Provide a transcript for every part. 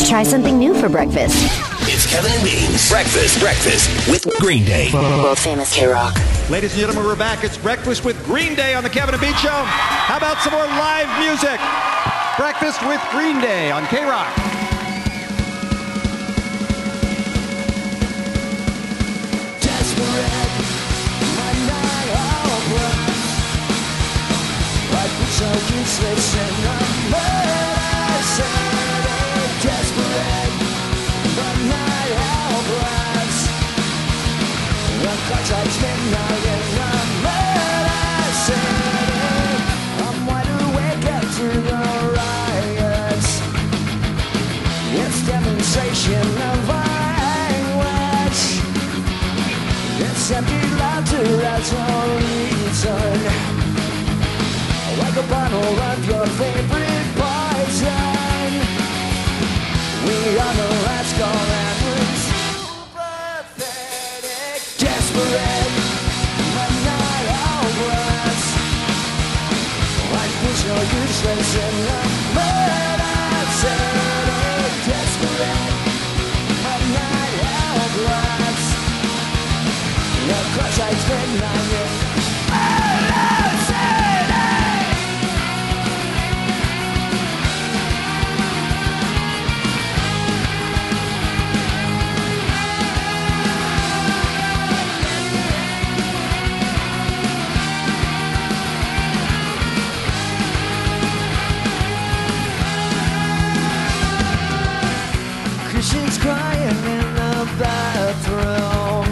Let's try something new for breakfast. It's Kevin and Bean's Breakfast with Green Day. World famous KROQ. Ladies and gentlemen, we're back. It's Breakfast with Green Day on the Kevin and Bean Show. How about some more live music? Breakfast with Green Day on KROQ. So useless and desperate, but not helpless. The clock strikes midnight and I'm wide awake after the riots. It's demonstration of anguish. It's empty laughter as a reason. Like a bottle of your favorite poison. We are the last call and we're so pathetic. Desperate, but not hopeless. Life is so useless and unmerciful. Desperate, but not helpless. The clock strikes midnight. She's crying in the bathroom,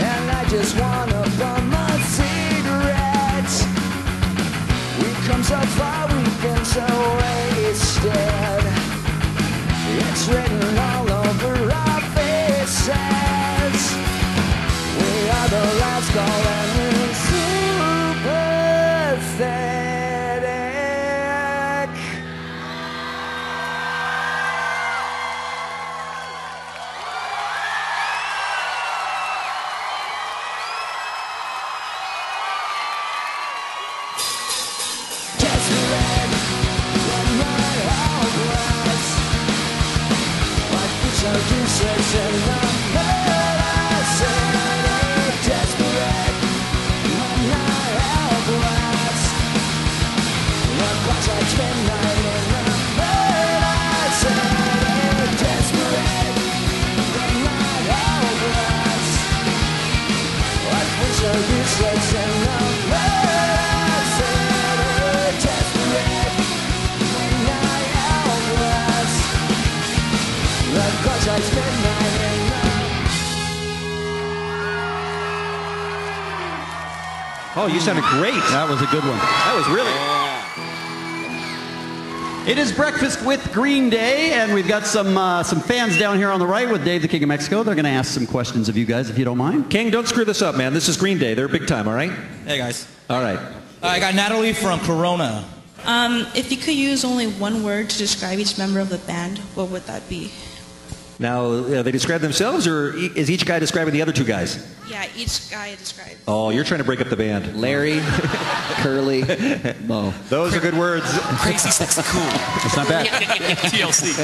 and I just wanna bum a cigarette. We've come so far, we've been so wasted. It's written all over our faces. We are the last call and we're so pathetic. So useless and unmerciful. Desperate, but not helpless. The clock strikes midnight and unmerciful. Desperate, but not helpless. Life is so useless and unmerciful. Desperate, but not helpless. The clock strikes midnight and Oh, you sounded great. That was a good one. That was really... It is Breakfast with Green Day, and we've got some fans down here on the right with Dave, the King of Mexico. They're going to ask some questions of you guys, if you don't mind. King, don't screw this up, man. This is Green Day. They're big time, all right? Hey, guys. All right. I got Natalie from Corona. If you could use only one word to describe each member of the band, what would that be? Now, they describe themselves, or is each guy describing the other two guys? Yeah, each guy described. Oh, you're trying to break up the band. Larry, Curly, Mo. Those are good words. Crazy, sexy, cool. It's not bad. TLC.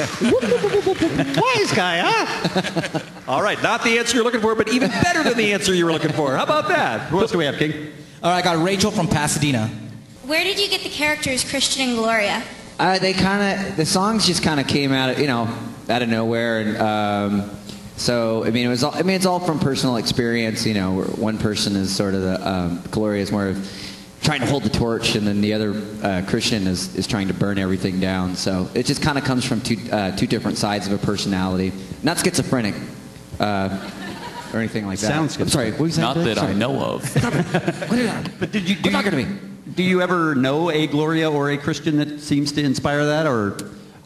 Wise guy, huh? All right, not the answer you're looking for, but even better than the answer you were looking for. How about that? Who else do we have, King? All right, I got Rachel from Pasadena. Where did you get the characters Christian and Gloria? The songs just kind of came out of, out of nowhere, and so it's all from personal experience. Where one person is sort of the Gloria is more of trying to hold the torch, and then the other Christian is trying to burn everything down. So it just kind of comes from two different sides of a personality, not schizophrenic or anything like that. Sounds good. I'm sorry. What was that? Not that I know of. But do you ever know a Gloria or a Christian that seems to inspire that, or?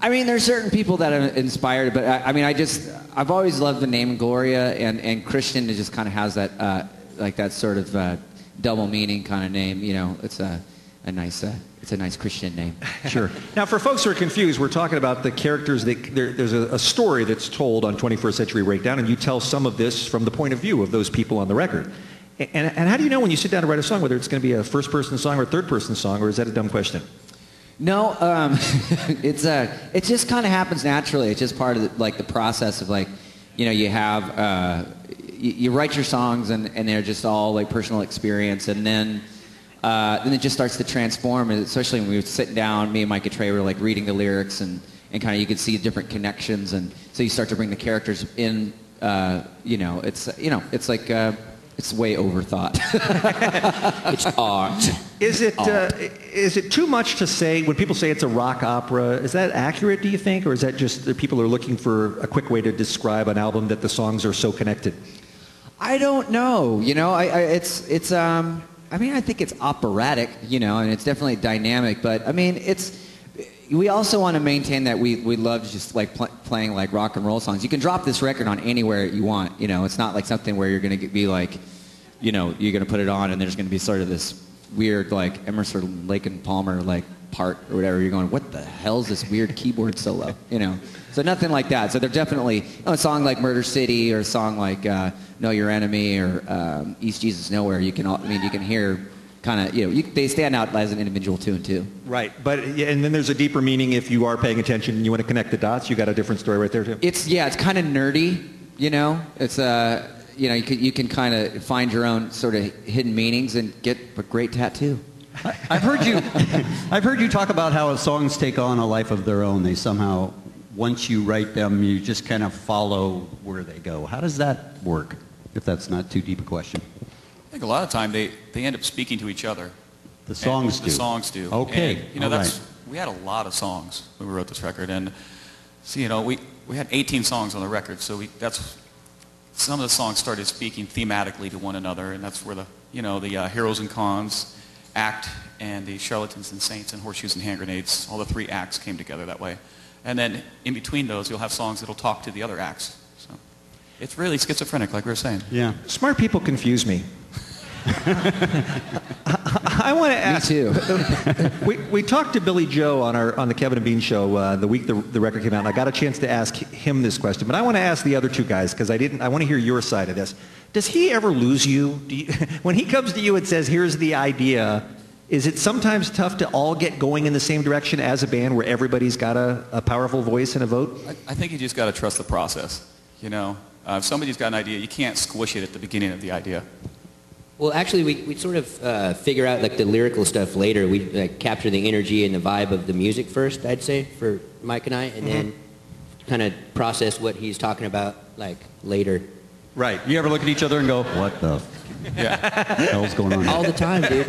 I mean, there's certain people that are inspired, but I've always loved the name Gloria, and Christian just kind of has that that sort of double meaning kind of name. It's a nice Christian name. Sure. Now, for folks who are confused, we're talking about the characters. There's a story that's told on 21st Century Breakdown, and you tell some of this from the point of view of those people on the record. And how do you know when you sit down to write a song whether it's going to be a first-person song or a third-person song, or is that a dumb question? No, it just kind of happens naturally. It's just part of the process of you have you write your songs and they're just all like personal experience, and then it just starts to transform. And especially when we were sitting down, me and Mike and Trey were like reading the lyrics and kind of you could see different connections, and so you start to bring the characters in. It's like. It's way overthought. It's art. Is it too much to say when people say it's a rock opera? Is that accurate, do you think, or is that just that people are looking for a quick way to describe an album that the songs are so connected? I don't know. I think it's operatic. And it's definitely dynamic. But I mean, we also want to maintain that we love just like playing like rock and roll songs. You can drop this record on anywhere you want. It's not like something where you're going to be like, you're going to put it on and there's going to be sort of this weird like Emerson, Lake and Palmer like part or whatever. You're going, what the hell's this weird keyboard solo? So nothing like that. So they're definitely a song like Murder City or a song like Know Your Enemy or East Jesus Nowhere. You can hear. Kind of, they stand out as an individual tune too. Right, and then there's a deeper meaning if you are paying attention and you want to connect the dots. You got a different story right there too. It's kind of nerdy, It's you can kind of find your own sort of hidden meanings and get a great tattoo. I've heard you talk about how songs take on a life of their own. They somehow, once you write them, you just kind of follow where they go. How does that work? If that's not too deep a question. I think a lot of time they end up speaking to each other. The songs do. The songs do. Okay. And, we had a lot of songs when we wrote this record, and so we had 18 songs on the record. So some of the songs started speaking thematically to one another, and that's where the heroes and cons act and the charlatans and saints and horseshoes and hand grenades, all the three acts came together that way. And then in between those, you'll have songs that'll talk to the other acts. So it's really schizophrenic, like we were saying. Yeah. Smart people confuse me. I want to ask. Me too. we talked to Billy Joe on the Kevin and Bean show the week the record came out, and I got a chance to ask him this question. But I want to ask the other two guys because I want to hear your side of this. Does he ever lose you? When he comes to you and says, "Here's the idea," is it sometimes tough to all get going in the same direction as a band where everybody's got a powerful voice and a vote? I think you just got to trust the process. If somebody's got an idea, you can't squish it at the beginning of the idea. Well, actually, we sort of figure out like the lyrical stuff later. We capture the energy and the vibe of the music first, I'd say, for Mike and I, and then kind of process what he's talking about like later. Right. You ever look at each other and go, what the hell's going on here? All the time, dude.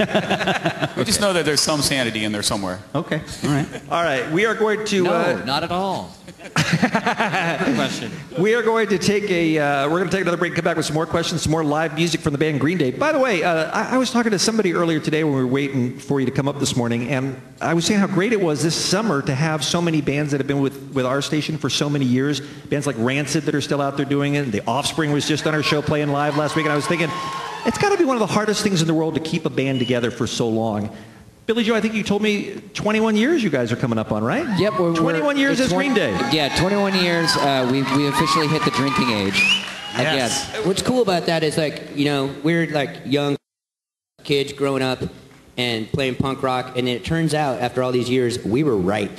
We just know that there's some sanity in there somewhere. Okay. All right. All right. We are going to... No, not at all. Question. We are going to take another break and come back with some more questions, some more live music from the band Green Day. By the way, I was talking to somebody earlier today when we were waiting for you to come up this morning, and I was saying how great it was this summer to have so many bands that have been with our station for so many years. Bands like Rancid that are still out there doing it. The Offspring was just on our show playing live last week, and I was thinking, it's got to be one of the hardest things in the world to keep a band together for so long. Billy Joe, I think you told me 21 years you guys are coming up on, right? Yep. 21 years as Green Day. Yeah, 21 years. We officially hit the drinking age. Yes. What's cool about that is we're like young kids growing up and playing punk rock, and it turns out after all these years we were right.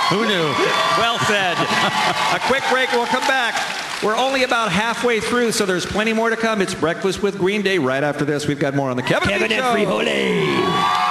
Who knew? Well said. A quick break and we'll come back. We're only about halfway through, so there's plenty more to come. It's Breakfast with Green Day. Right after this, we've got more on the Kevin and Frivoli.